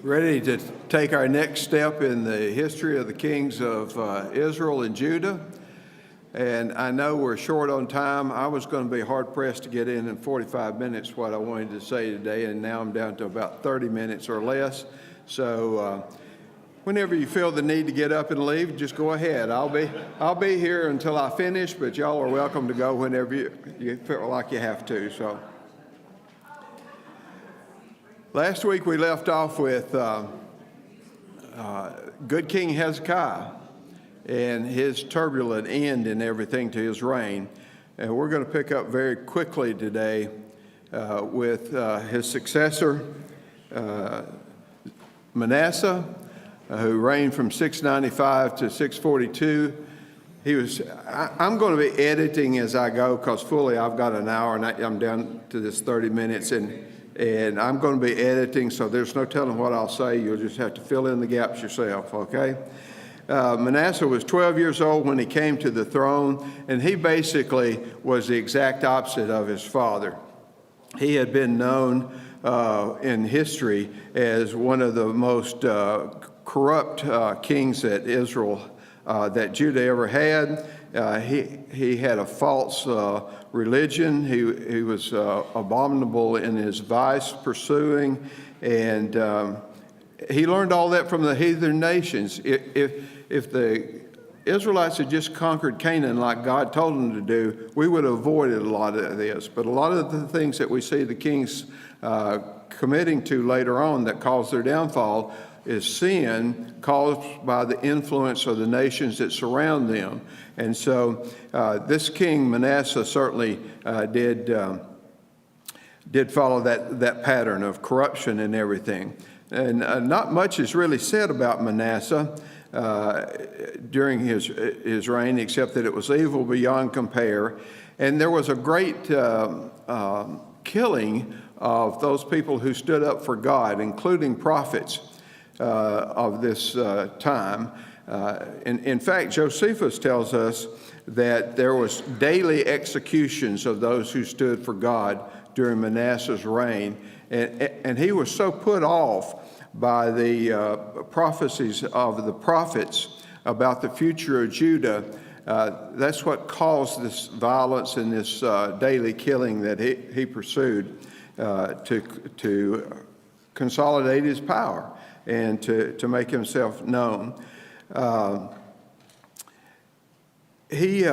Ready to take our next step in the history of the kings of Israel and Judah. And I know we're short on time. I was going to be hard-pressed to get in 45 minutes what I wanted to say today, and now I'm down to about 30 minutes or less. So whenever you feel the need to get up and leave, just go ahead. I'll be here until I finish, but y'all are welcome to go whenever you feel like you have to. So. Last week we left off with good King Hezekiah and his turbulent end and everything to his reign. And we're going to pick up very quickly today with his successor, Manasseh, who reigned from 695 to 642. I'm going to be editing as I go because fully I've got an hour and I'm down to this 30 minutes. And I'm going to be editing, so there's no telling what I'll say. You'll just have to fill in the gaps yourself, okay? Manasseh was 12 years old when he came to the throne, and he basically was the exact opposite of his father. He had been known in history as one of the most corrupt kings that that Judah ever had. He had a false religion. He was abominable in his vice pursuing, and he learned all that from the heathen nations. If the Israelites had just conquered Canaan like God told them to do, we would have avoided a lot of this. But a lot of the things that we see the kings committing to later on that caused their downfall is sin caused by the influence of the nations that surround them. And so this king Manasseh certainly did follow that pattern of corruption and everything. And not much is really said about Manasseh during his reign, except that it was evil beyond compare. And there was a great killing of those people who stood up for God, including prophets of this time. In fact, Josephus tells us that there was daily executions of those who stood for God during Manasseh's reign. And he was so put off by the prophecies of the prophets about the future of Judah. That's what caused this violence and this daily killing that he pursued to consolidate his power and to make himself known. He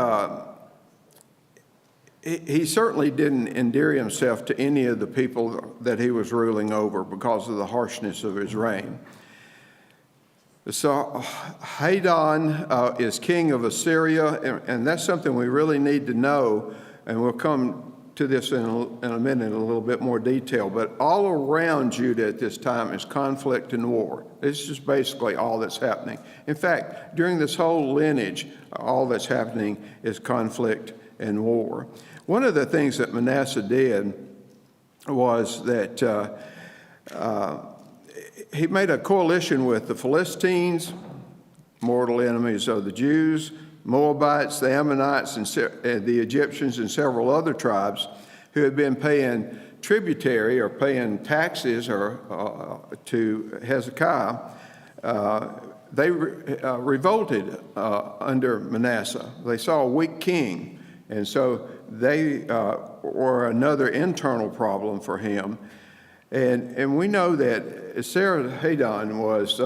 certainly didn't endear himself to any of the people that he was ruling over because of the harshness of his reign. So Hadon is king of Assyria, and that's something we really need to know, and we'll come to this in a minute in a little bit more detail. But all around Judah at this time is conflict and war. It's just basically all that's happening. In fact, during this whole lineage, all that's happening is conflict and war. One of the things that Manasseh did was that he made a coalition with the Philistines, mortal enemies of the Jews, Moabites, the Ammonites, and the Egyptians, and several other tribes who had been paying tributary or paying taxes to Hezekiah. They revolted under Manasseh. They saw a weak king, and so they were another internal problem for him. And we know that Esarhaddon was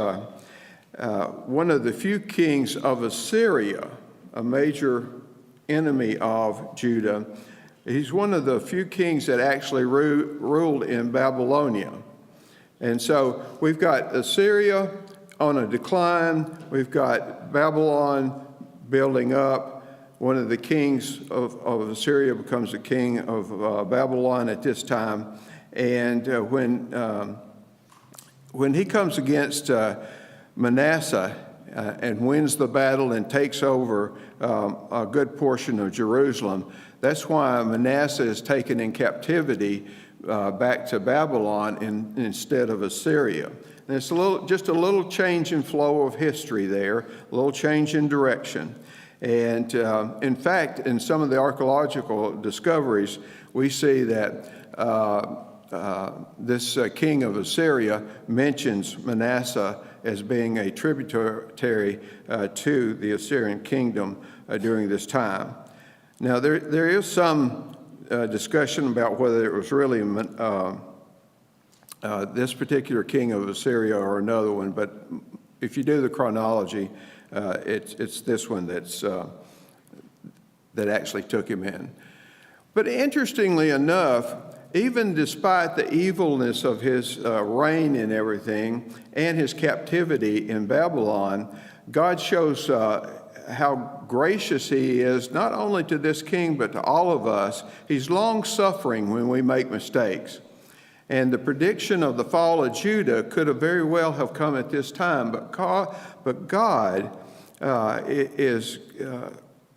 one of the few kings of Assyria, a major enemy of Judah. He's one of the few kings that actually ruled in Babylonia. And so we've got Assyria on a decline. We've got Babylon building up. One of the kings of Assyria becomes the king of Babylon at this time. And when he comes against Manasseh and wins the battle and takes over a good portion of Jerusalem, that's why Manasseh is taken in captivity back to Babylon instead of Assyria. And it's just a little change in flow of history there, a little change in direction. And in fact, in some of the archaeological discoveries, we see that this king of Assyria mentions Manasseh as being a tributary to the Assyrian kingdom during this time. Now, there is some discussion about whether it was really this particular king of Assyria or another one, but if you do the chronology, it's this one that actually took him in. But interestingly enough, even despite the evilness of his reign and everything and his captivity in Babylon, God shows how gracious he is, not only to this king, but to all of us. He's long-suffering when we make mistakes. And the prediction of the fall of Judah could have very well have come at this time, but God is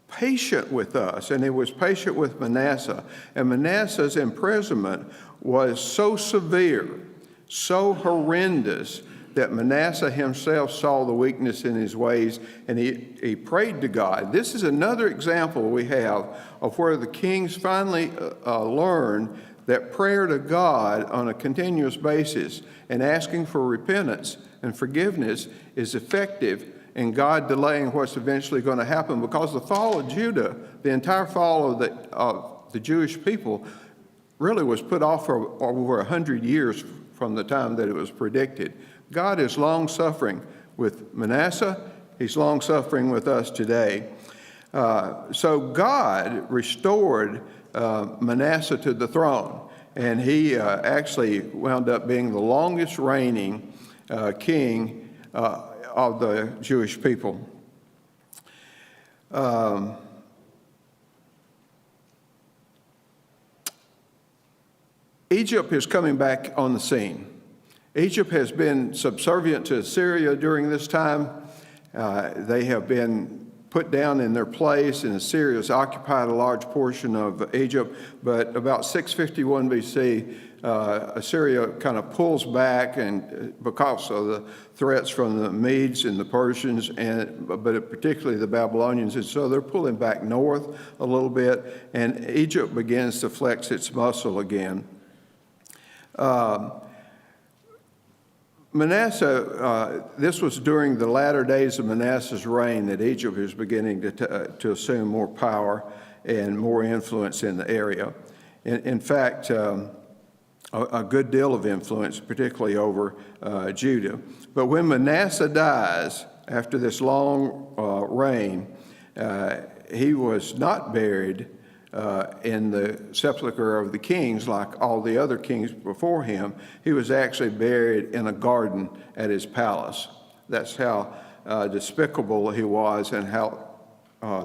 patient with us, and he was patient with Manasseh. And Manasseh's imprisonment was so severe, so horrendous, that Manasseh himself saw the weakness in his ways, and he prayed to God. This is another example we have of where the kings finally learned that prayer to God on a continuous basis and asking for repentance and forgiveness is effective in God delaying what's eventually going to happen, because the fall of Judah, the entire fall of the Jewish people, really was put off for over 100 years from the time that it was predicted. God is long-suffering with Manasseh. He's long-suffering with us today. So God restored Manasseh to the throne, and he actually wound up being the longest reigning king of the Jewish people. Egypt is coming back on the scene. Egypt has been subservient to Assyria during this time. They have been put down in their place, and Assyria has occupied a large portion of Egypt. But about 651 BC, Assyria kind of pulls back, and because of the threats from the Medes and the Persians, but particularly the Babylonians, and so they're pulling back north a little bit, and Egypt begins to flex its muscle again. Manasseh, this was during the latter days of Manasseh's reign that Egypt is beginning to assume more power and more influence in the area. In fact, a good deal of influence, particularly over Judah. But when Manasseh dies, after this long reign, he was not buried in the sepulcher of the kings like all the other kings before him. He was actually buried in a garden at his palace. That's how despicable he was, and how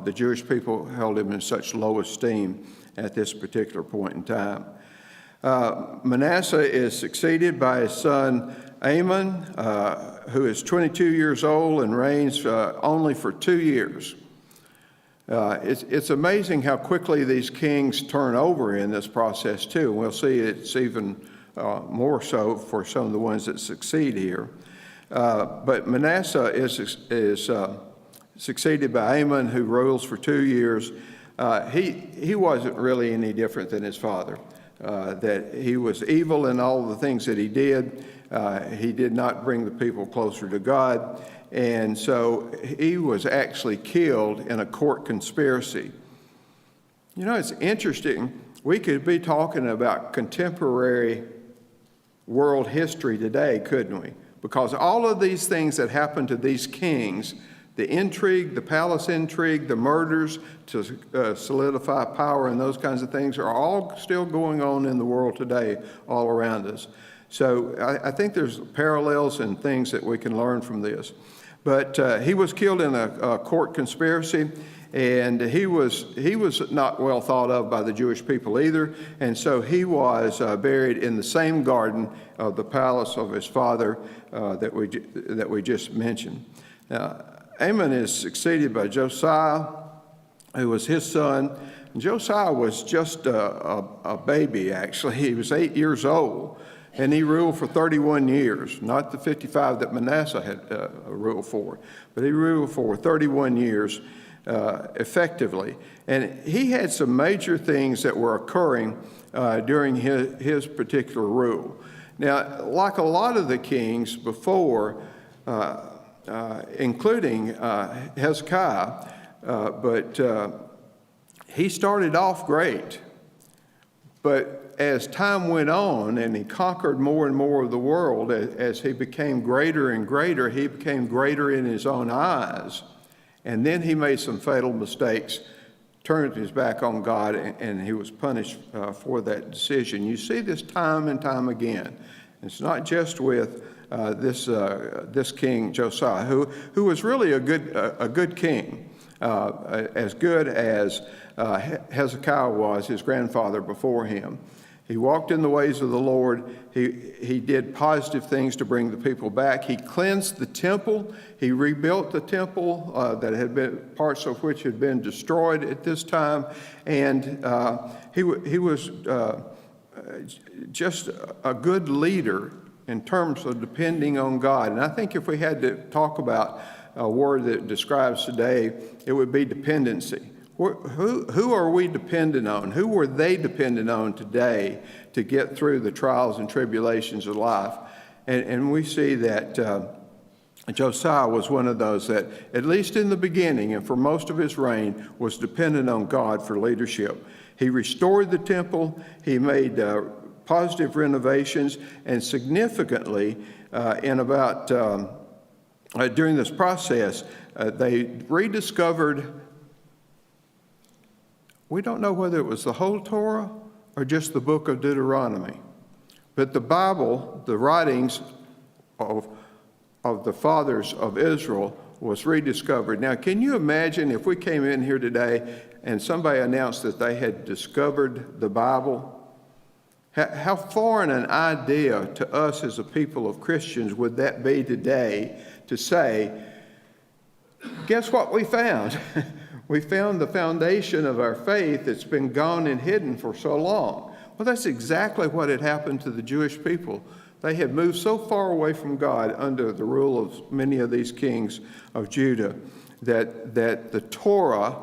the Jewish people held him in such low esteem at this particular point in time. Manasseh is succeeded by his son Amon, who is 22 years old and reigns only for 2 years. It's amazing how quickly these kings turn over in this process too. We'll see it's even more so for some of the ones that succeed here. But Manasseh is succeeded by Amon, who rules for 2 years. He wasn't really any different than his father. That he was evil in all the things that he did. He did not bring the people closer to God. And so he was actually killed in a court conspiracy. You know, it's interesting. We could be talking about contemporary world history today, couldn't we? Because all of these things that happened to these kings, the intrigue, the palace intrigue, the murders to solidify power and those kinds of things are all still going on in the world today, all around us. So I think there's parallels and things that we can learn from this. But he was killed in a court conspiracy, and he was not well thought of by the Jewish people either. And so he was buried in the same garden of the palace of his father that we just mentioned. Now, Amon is succeeded by Josiah, who was his son. And Josiah was just a baby, actually. He was 8 years old. And he ruled for 31 years, not the 55 that Manasseh had ruled for, but he ruled for 31 years. effectively. And he had some major things that were occurring during his particular rule. Now, like a lot of the kings before, including Hezekiah, but he started off great. But as time went on and he conquered more and more of the world, as he became greater and greater, he became greater in his own eyes. And then he made some fatal mistakes, turned his back on God, and he was punished for that decision. You see this time and time again. It's not just with this king Josiah, who was really a good king, as good as Hezekiah was, his grandfather before him. He walked in the ways of the Lord. He did positive things to bring the people back. He cleansed the temple. He rebuilt the temple that had been, parts of which had been destroyed at this time. And he was just a good leader in terms of depending on God. And I think if we had to talk about a word that describes today, it would be dependency. Who are we dependent on? Who were they dependent on today to get through the trials and tribulations of life? And we see that Josiah was one of those that, at least in the beginning and for most of his reign, was dependent on God for leadership. He restored the temple. He made positive renovations, and significantly, during this process, they rediscovered. We don't know whether it was the whole Torah or just the book of Deuteronomy. But the Bible, the writings of the fathers of Israel, was rediscovered. Now, can you imagine if we came in here today and somebody announced that they had discovered the Bible? How foreign an idea to us as a people of Christians would that be today to say, guess what we found? We found the foundation of our faith that's been gone and hidden for so long. Well, that's exactly what had happened to the Jewish people. They had moved so far away from God under the rule of many of these kings of Judah that the Torah,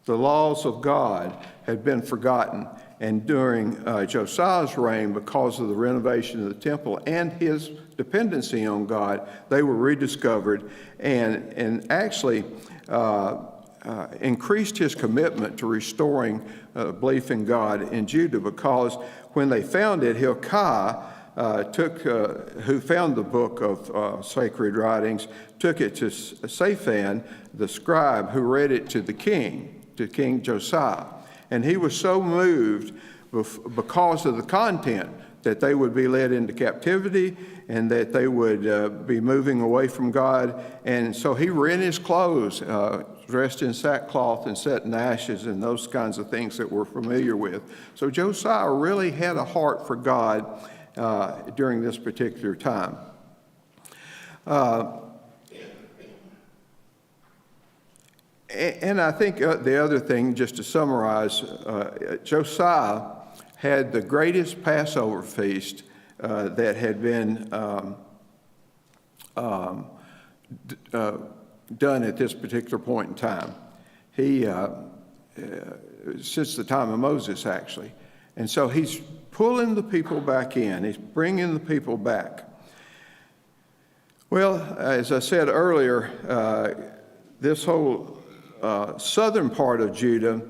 the laws of God, had been forgotten. And during Josiah's reign, because of the renovation of the temple and his dependency on God, they were rediscovered and actually increased his commitment to restoring belief in God in Judah, because when they found it, Hilkiah who found the book of sacred writings, took it to Shaphan, the scribe, who read it to King Josiah. And he was so moved because of the content that they would be led into captivity and that they would be moving away from God. And so he rent his clothes, dressed in sackcloth and set in ashes and those kinds of things that we're familiar with. So Josiah really had a heart for God during this particular time. And I think the other thing, just to summarize, Josiah had the greatest Passover feast that had been done at this particular point in time. He, since the time of Moses, actually. And so he's pulling the people back in. He's bringing the people back. Well, as I said earlier, this whole southern part of Judah,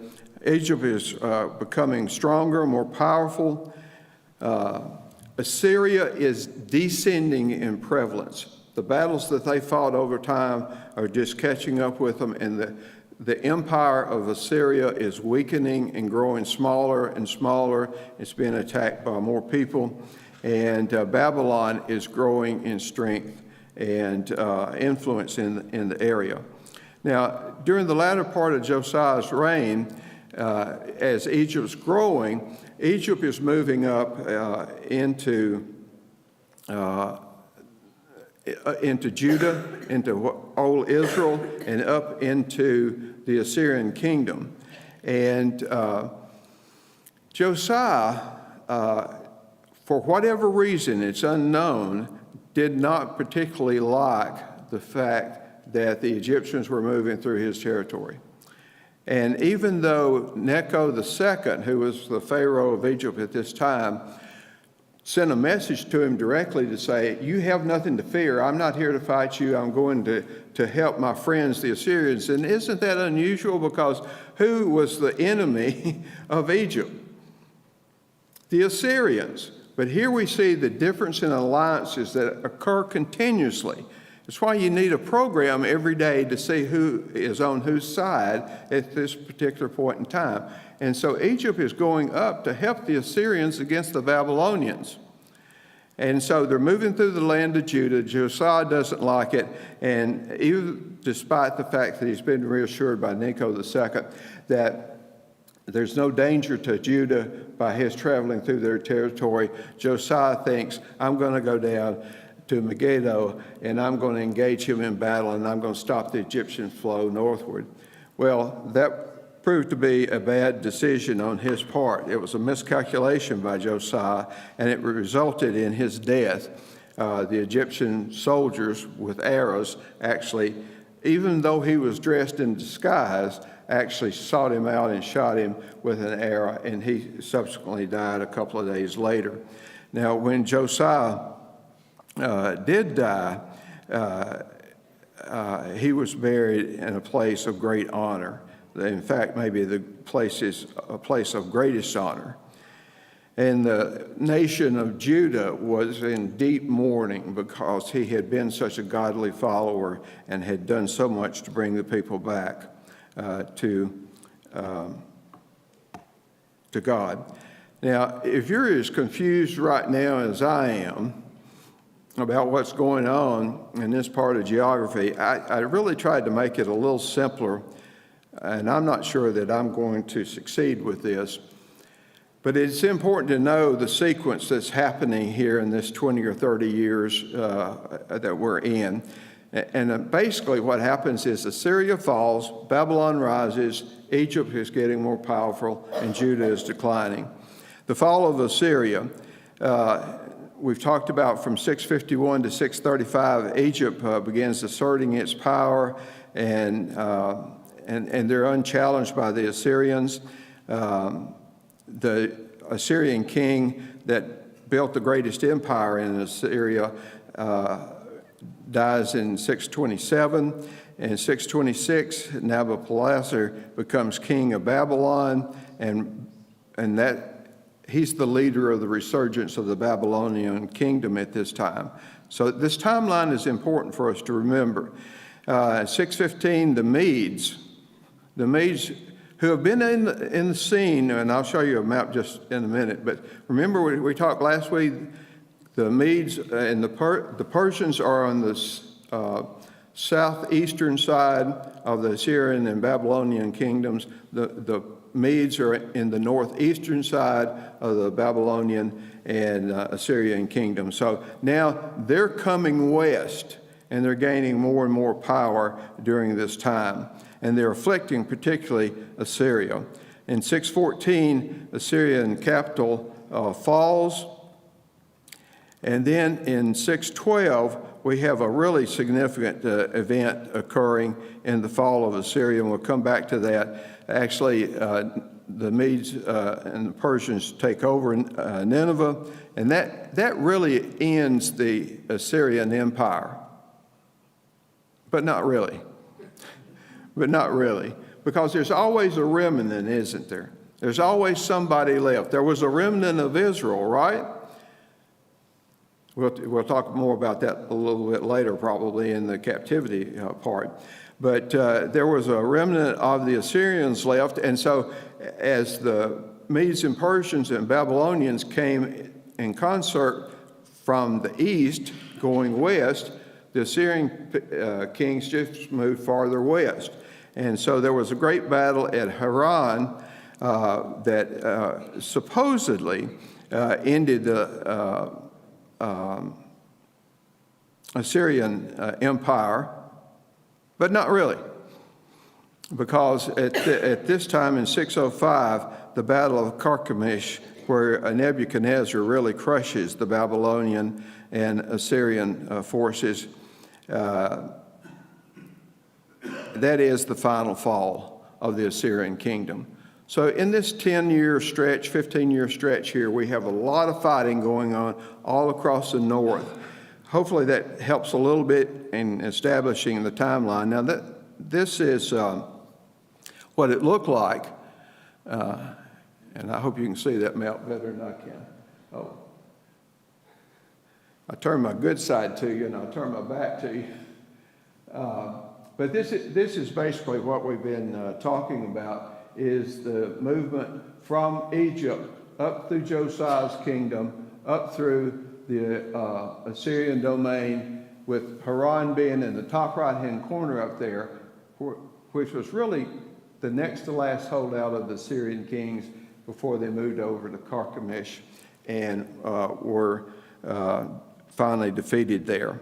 Egypt is becoming stronger, more powerful. Assyria is descending in prevalence. The battles that they fought over time are just catching up with them, and the empire of Assyria is weakening and growing smaller and smaller. It's being attacked by more people, and Babylon is growing in strength and influence in the area. Now, during the latter part of Josiah's reign, as Egypt's growing, Egypt is moving up into Judah, into old Israel, and up into the Assyrian kingdom. And Josiah, for whatever reason, it's unknown, did not particularly like the fact that the Egyptians were moving through his territory. And even though Necho II, who was the Pharaoh of Egypt at this time, sent a message to him directly to say, you have nothing to fear. I'm not here to fight you. I'm going to help my friends, the Assyrians. And isn't that unusual? Because who was the enemy of Egypt? The Assyrians. But here we see the difference in alliances that occur continuously. It's why you need a program every day to see who is on whose side at this particular point in time. And so Egypt is going up to help the Assyrians against the Babylonians. And so they're moving through the land of Judah. Josiah doesn't like it. And even despite the fact that he's been reassured by Necho II that there's no danger to Judah by his traveling through their territory, Josiah thinks, I'm going to go down to Megiddo, and I'm going to engage him in battle, and I'm going to stop the Egyptian flow northward. Well, that proved to be a bad decision on his part. It was a miscalculation by Josiah, and it resulted in his death. The Egyptian soldiers with arrows actually, even though he was dressed in disguise, actually sought him out and shot him with an arrow, and he subsequently died a couple of days later. Now, when Josiah did die, he was buried in a place of great honor. In fact, maybe the place is a place of greatest honor. And the nation of Judah was in deep mourning because he had been such a godly follower and had done so much to bring the people back to God. Now, if you're as confused right now as I am about what's going on in this part of geography, I really tried to make it a little simpler, and I'm not sure that I'm going to succeed with this. But it's important to know the sequence that's happening here in this 20 or 30 years that we're in. And basically what happens is Assyria falls, Babylon rises, Egypt is getting more powerful, and Judah is declining. The fall of Assyria, we've talked about from 651 to 635, Egypt begins asserting its power, and they're unchallenged by the Assyrians. The Assyrian king that built the greatest empire in Assyria dies in 627. In 626, Nabopolassar becomes king of Babylon, and that he's the leader of the resurgence of the Babylonian kingdom at this time. So this timeline is important for us to remember. 615, the Medes who have been in the scene, and I'll show you a map just in a minute, but remember we talked last week, the Medes and the Persians are on the southeastern side of the Assyrian and Babylonian kingdoms. The Medes are in the northeastern side of the Babylonian and Assyrian kingdom. So now they're coming west, and they're gaining more and more power during this time. And they're afflicting particularly Assyria. In 614, Assyrian capital falls. And then in 612, we have a really significant event occurring in the fall of Assyria, and we'll come back to that. Actually, the Medes and the Persians take over Nineveh, and that really ends the Assyrian Empire. But not really. But not really, because there's always a remnant, isn't there? There's always somebody left. There was a remnant of Israel, right? We'll talk more about that a little bit later, probably in the captivity part. But there was a remnant of the Assyrians left, and so as the Medes and Persians and Babylonians came in concert from the east going west, the Assyrian kings just moved farther west. And so there was a great battle at Haran that supposedly ended the Assyrian Empire, but not really. Because at this time in 605, the Battle of Carchemish, where Nebuchadnezzar really crushes the Babylonian and Assyrian forces, that is the final fall of the Assyrian kingdom. So in this 10-year stretch, 15-year stretch here, we have a lot of fighting going on all across the north. Hopefully that helps a little bit in establishing the timeline. Now, this is what it looked like, and I hope you can see that map better than I can. Oh, I turn my good side to you, and I'll turn my back to you. But this is basically what we've been talking about, is the movement from Egypt up through Josiah's kingdom, up through the Assyrian domain, with Haran being in the top right-hand corner up there, which was really the next to last holdout of the Assyrian kings before they moved over to Carchemish and were finally defeated there.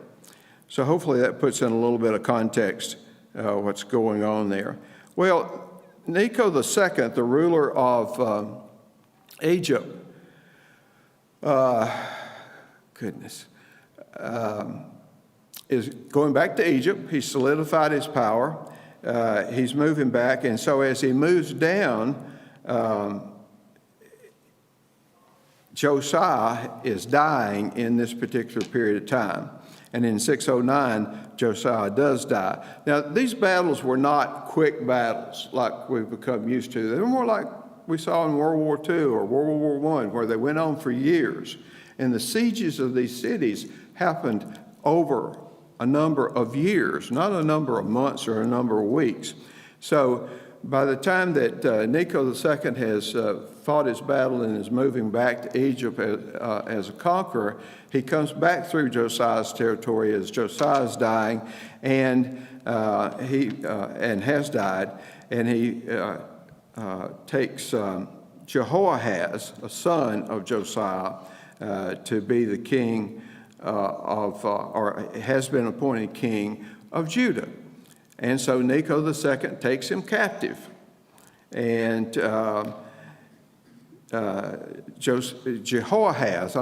So hopefully that puts in a little bit of context what's going on there. Well, Necho II, the ruler of Egypt, is going back to Egypt. He's solidified his power. He's moving back, and so as he moves down, Josiah is dying in this particular period of time. And in 609, Josiah does die. Now, these battles were not quick battles like we've become used to. They were more like we saw in World War II or World War I, where they went on for years. And the sieges of these cities happened over a number of years, not a number of months or a number of weeks. So by the time that Necho II has fought his battle and is moving back to Egypt as a conqueror, he comes back through Josiah's territory as Josiah's dying, and has died, and he takes Jehoahaz, a son of Josiah, to be the king or has been appointed king of Judah. And so Necho II takes him captive. And Jehoahaz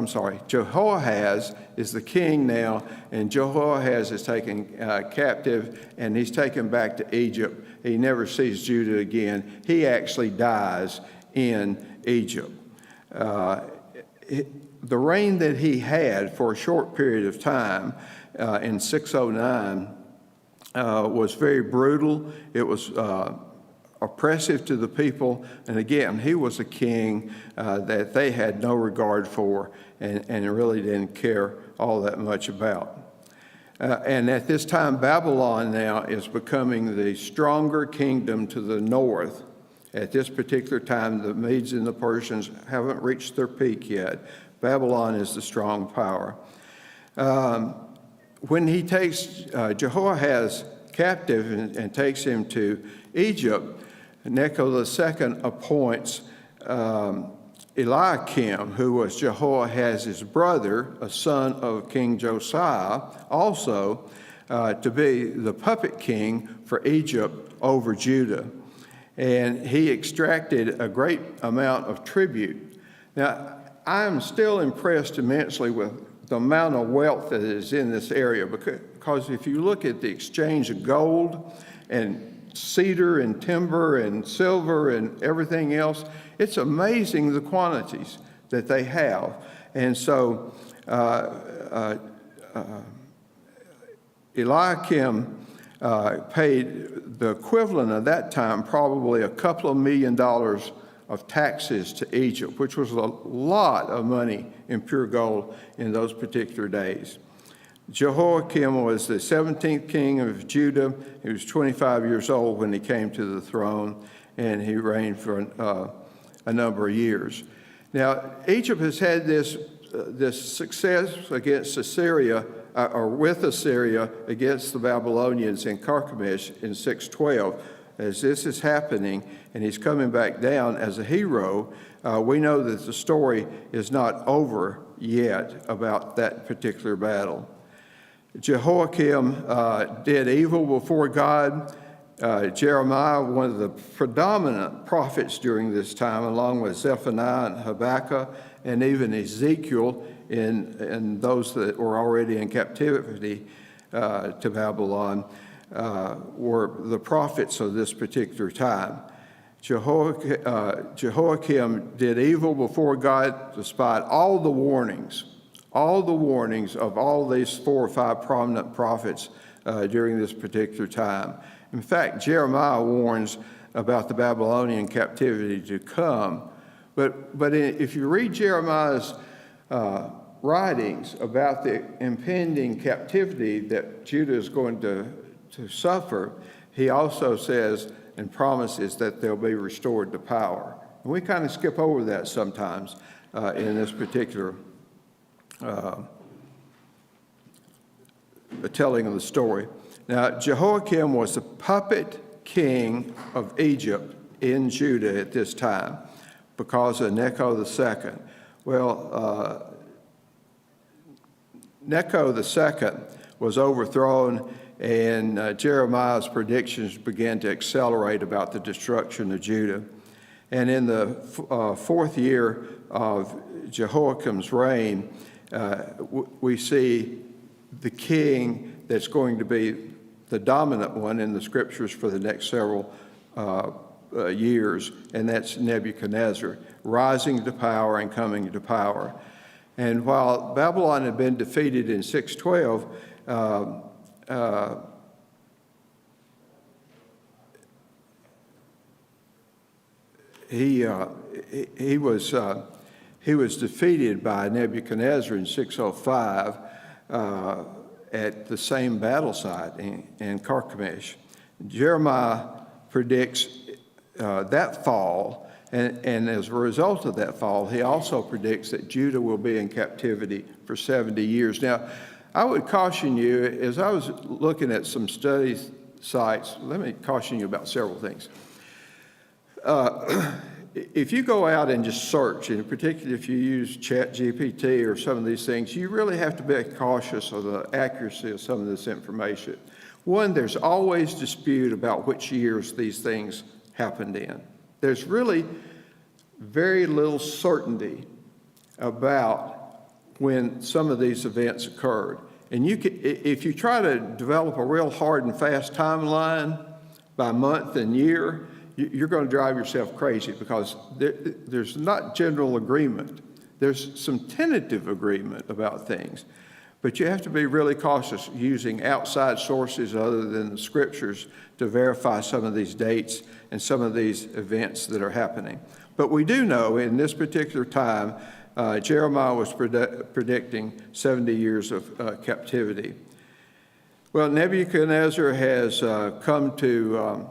is the king now, and Jehoahaz is taken captive, and he's taken back to Egypt. He never sees Judah again. He actually dies in Egypt. The reign that he had for a short period of time in 609 was very brutal. It was oppressive to the people. And again, he was a king that they had no regard for and really didn't care all that much about. And at this time, Babylon now is becoming the stronger kingdom to the north. At this particular time, the Medes and the Persians haven't reached their peak yet. Babylon is the strong power. When he takes Jehoahaz captive and takes him to Egypt, Necho II appoints Eliakim, who was Jehoahaz's brother, a son of King Josiah, also to be the puppet king for Egypt over Judah. And he extracted a great amount of tribute. Now, I am still impressed immensely with the amount of wealth that is in this area, because if you look at the exchange of gold and cedar and timber and silver and everything else, it's amazing the quantities that they have. And so Eliakim paid the equivalent of that time, probably a couple of $1 million of taxes to Egypt, which was a lot of money in pure gold in those particular days. Jehoiakim was the 17th king of Judah. He was 25 years old when he came to the throne, and he reigned for a number of years. Now, Egypt has had this success against Assyria, or with Assyria, against the Babylonians in Carchemish in 612. As this is happening, and he's coming back down as a hero, we know that the story is not over yet about that particular battle. Jehoiakim did evil before God. Jeremiah, one of the predominant prophets during this time, along with Zephaniah and Habakkuk, and even Ezekiel, and those that were already in captivity to Babylon, were the prophets of this particular time. Jehoiakim did evil before God despite all the warnings of all these 4 or 5 prominent prophets during this particular time. In fact, Jeremiah warns about the Babylonian captivity to come. But if you read Jeremiah's writings about the impending captivity that Judah is going to suffer, he also says and promises that they'll be restored to power. And we kind of skip over that sometimes in this particular telling of the story. Now, Jehoiakim was the puppet king of Egypt in Judah at this time because of Necho II. Well, Necho II was overthrown, and Jeremiah's predictions began to accelerate about the destruction of Judah. And in the 4th year of Jehoiakim's reign, we see the king that's going to be the dominant one in the scriptures for the next several years, and that's Nebuchadnezzar, rising to power and coming to power. And while Babylon had been defeated in 612, he was defeated by Nebuchadnezzar in 605 at the same battle site in Carchemish. Jeremiah predicts that fall, and as a result of that fall, he also predicts that Judah will be in captivity for 70 years. Now, I would caution you, as I was looking at some study sites, let me caution you about several things. If you go out and just search, and particularly if you use ChatGPT or some of these things, you really have to be cautious of the accuracy of some of this information. One, there's always dispute about which years these things happened in. There's really very little certainty about when some of these events occurred. And if you try to develop a real hard and fast timeline by month and year, you're going to drive yourself crazy because there's not general agreement. There's some tentative agreement about things, but you have to be really cautious using outside sources other than the scriptures to verify some of these dates and some of these events that are happening. But we do know in this particular time, Jeremiah was predicting 70 years of captivity. Well, Nebuchadnezzar has come to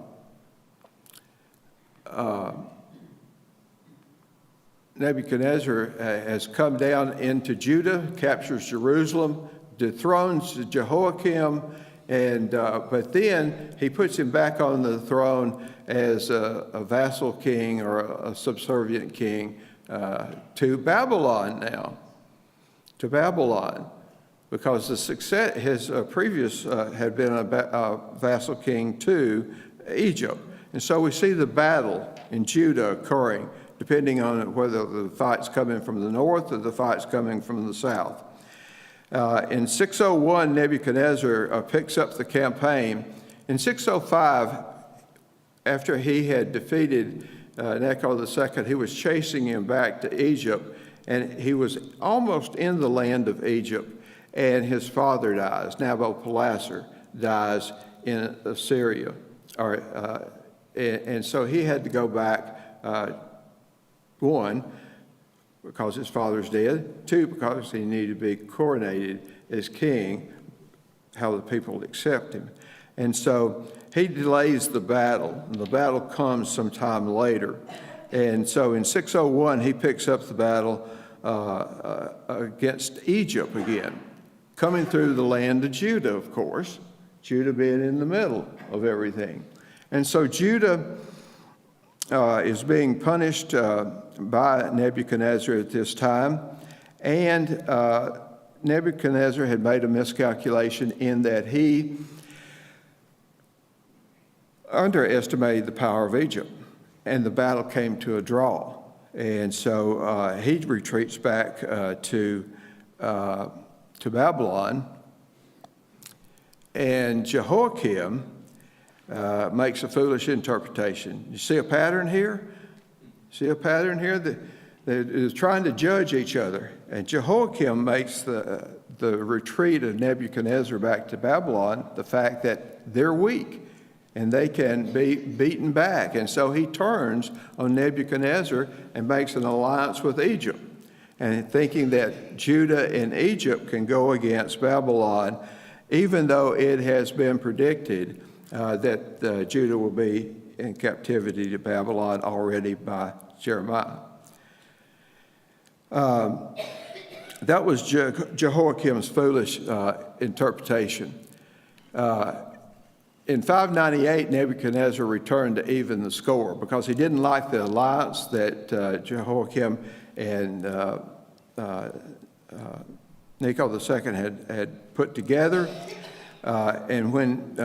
Nebuchadnezzar has come down into Judah, captures Jerusalem, dethrones Jehoiakim, and but then he puts him back on the throne as a vassal king or a subservient king to Babylon now, to Babylon, because the success his previous had been a vassal king to Egypt. And so we see the battle in Judah occurring, depending on whether the fight's coming from the north or the fight's coming from the south. In 601, Nebuchadnezzar picks up the campaign. In 605, after he had defeated Necho II, he was chasing him back to Egypt, and he was almost in the land of Egypt, and his father dies. Nabopolassar dies in Assyria, and so he had to go back, one, because his father's dead, two, because he needed to be coronated as king, how the people would accept him. And so he delays the battle, and the battle comes sometime later. And so in 601, he picks up the battle against Egypt again, coming through the land of Judah, of course, Judah being in the middle of everything. And so Judah is being punished by Nebuchadnezzar at this time. And Nebuchadnezzar had made a miscalculation in that he underestimated the power of Egypt, and the battle came to a draw. And so he retreats back to Babylon. And Jehoiakim makes a foolish interpretation. You see a pattern here? See a pattern here? They're trying to judge each other. And Jehoiakim makes the retreat of Nebuchadnezzar back to Babylon the fact that they're weak and they can be beaten back. And so he turns on Nebuchadnezzar and makes an alliance with Egypt, and thinking that Judah and Egypt can go against Babylon, even though it has been predicted that Judah will be in captivity to Babylon already by Jeremiah. That was Jehoiakim's foolish interpretation. In 598, Nebuchadnezzar returned to even the score because he didn't like the alliance that Jehoiakim and Necho II had put together. And when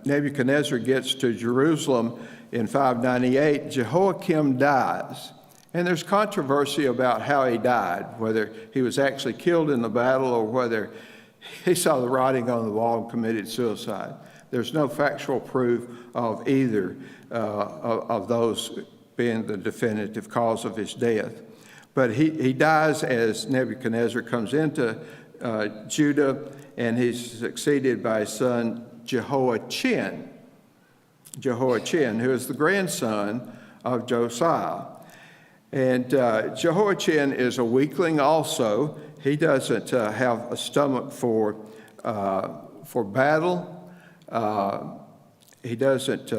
Nebuchadnezzar gets to Jerusalem in 598, Jehoiakim dies. And there's controversy about how he died, whether he was actually killed in the battle or whether he saw the writing on the wall and committed suicide. There's no factual proof of either of those being the definitive cause of his death. But he dies as Nebuchadnezzar comes into Judah, and he's succeeded by his son Jehoiachin, who is the grandson of Josiah. And Jehoiachin is a weakling also. He doesn't have a stomach for battle. He doesn't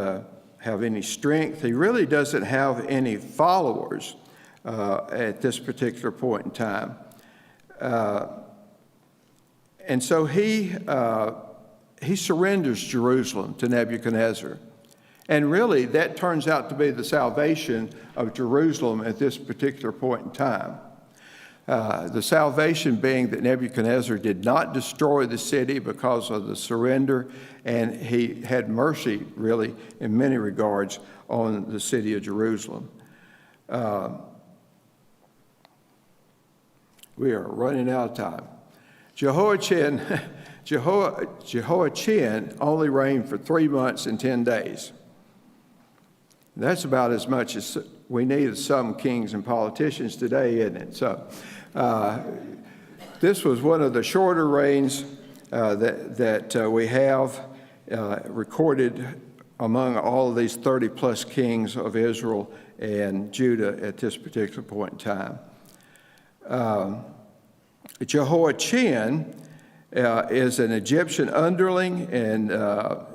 have any strength. He really doesn't have any followers at this particular point in time. And so he surrenders Jerusalem to Nebuchadnezzar. And really, that turns out to be the salvation of Jerusalem at this particular point in time. The salvation being that Nebuchadnezzar did not destroy the city because of the surrender, and he had mercy, really, in many regards, on the city of Jerusalem. We are running out of time. Jehoiachin only reigned for 3 months and 10 days. That's about as much as we need of some kings and politicians today, isn't it? So this was one of the shorter reigns that we have recorded among all of these 30-plus kings of Israel and Judah at this particular point in time. Jehoiachin is an Egyptian underling and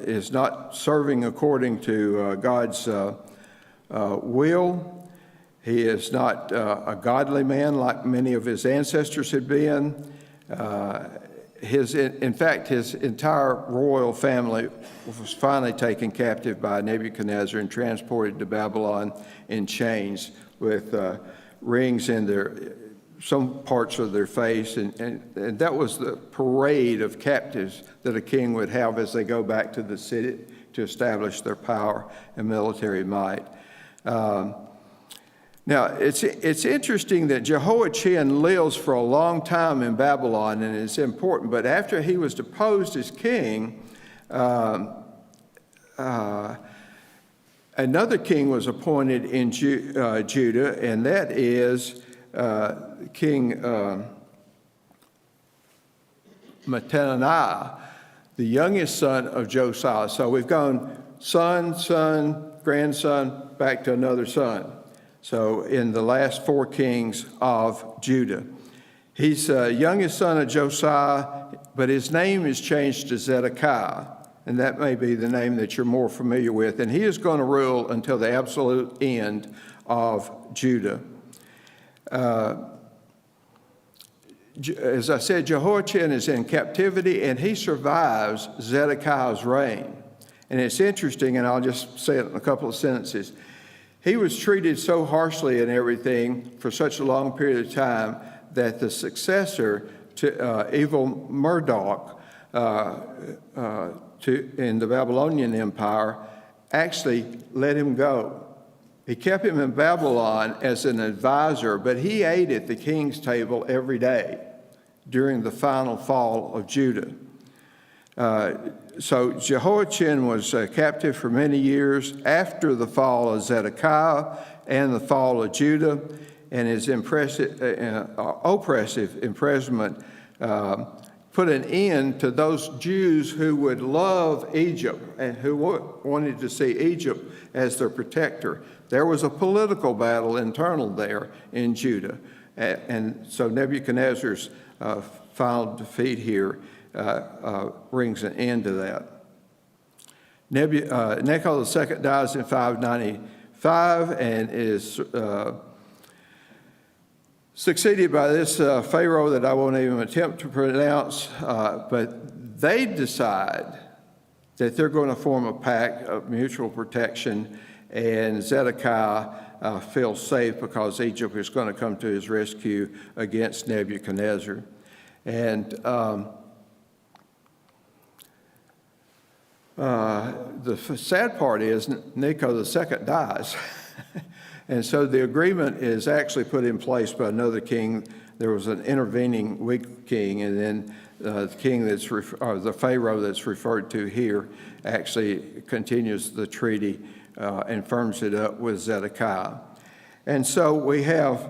is not serving according to God's will. He is not a godly man like many of his ancestors had been. In fact, his entire royal family was finally taken captive by Nebuchadnezzar and transported to Babylon in chains with rings in some parts of their face. And that was the parade of captives that a king would have as they go back to the city to establish their power and military might. Now, it's interesting that Jehoiachin lives for a long time in Babylon, and it's important. But after he was deposed as king, another king was appointed in Judah, and that is King Mattaniah, the youngest son of Josiah. So we've gone son, grandson, back to another son. So in the last 4 kings of Judah. He's the youngest son of Josiah, but his name is changed to Zedekiah, and that may be the name that you're more familiar with. And he is going to rule until the absolute end of Judah. As I said, Jehoiachin is in captivity, and he survives Zedekiah's reign. And it's interesting, and I'll just say it in a couple of sentences. He was treated so harshly and everything for such a long period of time that the successor to evil Marduk in the Babylonian Empire actually let him go. He kept him in Babylon as an advisor, but he ate at the king's table every day during the final fall of Judah. So Jehoiachin was captive for many years after the fall of Zedekiah and the fall of Judah, and his oppressive imprisonment put an end to those Jews who would love Egypt and who wanted to see Egypt as their protector. There was a political battle internal there in Judah. And so Nebuchadnezzar's final defeat here brings an end to that. Necho II dies in 595 and is succeeded by this Pharaoh that I won't even attempt to pronounce, but they decide that they're going to form a pact of mutual protection, and Zedekiah feels safe because Egypt is going to come to his rescue against Nebuchadnezzar. And the sad part is Necho II dies. And so the agreement is actually put in place by another king. There was an intervening weak king, and then the king the Pharaoh that's referred to here actually continues the treaty and firms it up with Zedekiah. And so we have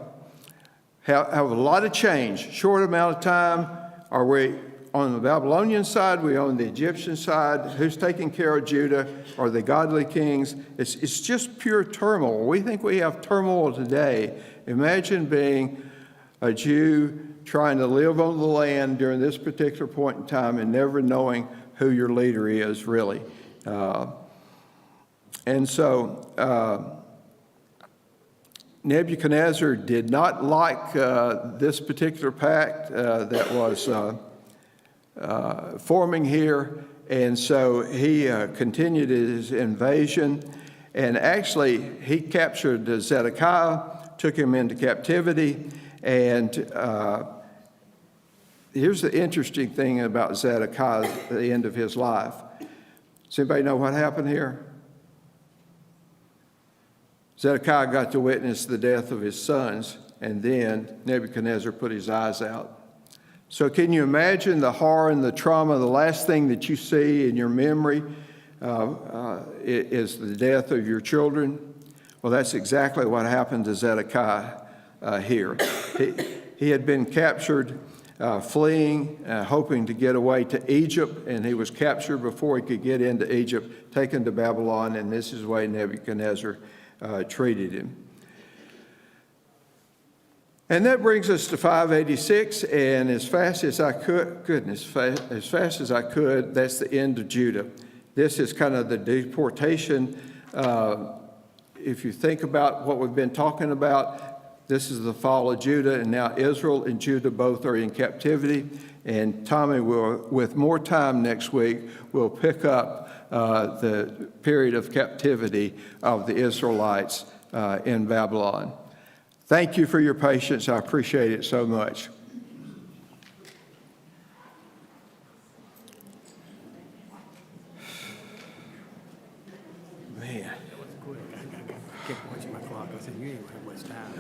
a lot of change, short amount of time. Are we on the Babylonian side? We on the Egyptian side? Who's taking care of Judah? Are they godly kings? It's just pure turmoil. We think we have turmoil today. Imagine being a Jew trying to live on the land during this particular point in time and never knowing who your leader is, really. And so Nebuchadnezzar did not like this particular pact that was forming here, and so he continued his invasion, and actually he captured Zedekiah, took him into captivity, and here's the interesting thing about Zedekiah at the end of his life. Does anybody know what happened here? Zedekiah got to witness the death of his sons, and then Nebuchadnezzar put his eyes out. So can you imagine the horror and the trauma? The last thing that you see in your memory is the death of your children. Well, that's exactly what happened to Zedekiah here. He had been captured, fleeing, hoping to get away to Egypt, and he was captured before he could get into Egypt, taken to Babylon, and this is the way Nebuchadnezzar treated him. And that brings us to 586, and as fast as I could, that's the end of Judah. This is kind of the deportation. If you think about what we've been talking about, this is the fall of Judah, and now Israel and Judah both are in captivity. And Tommy will, with more time next week, will pick up the period of captivity of the Israelites in Babylon. Thank you for your patience. I appreciate it so much. Man. That was quick. I kept watching my clock. I said, you ain't gonna have much time.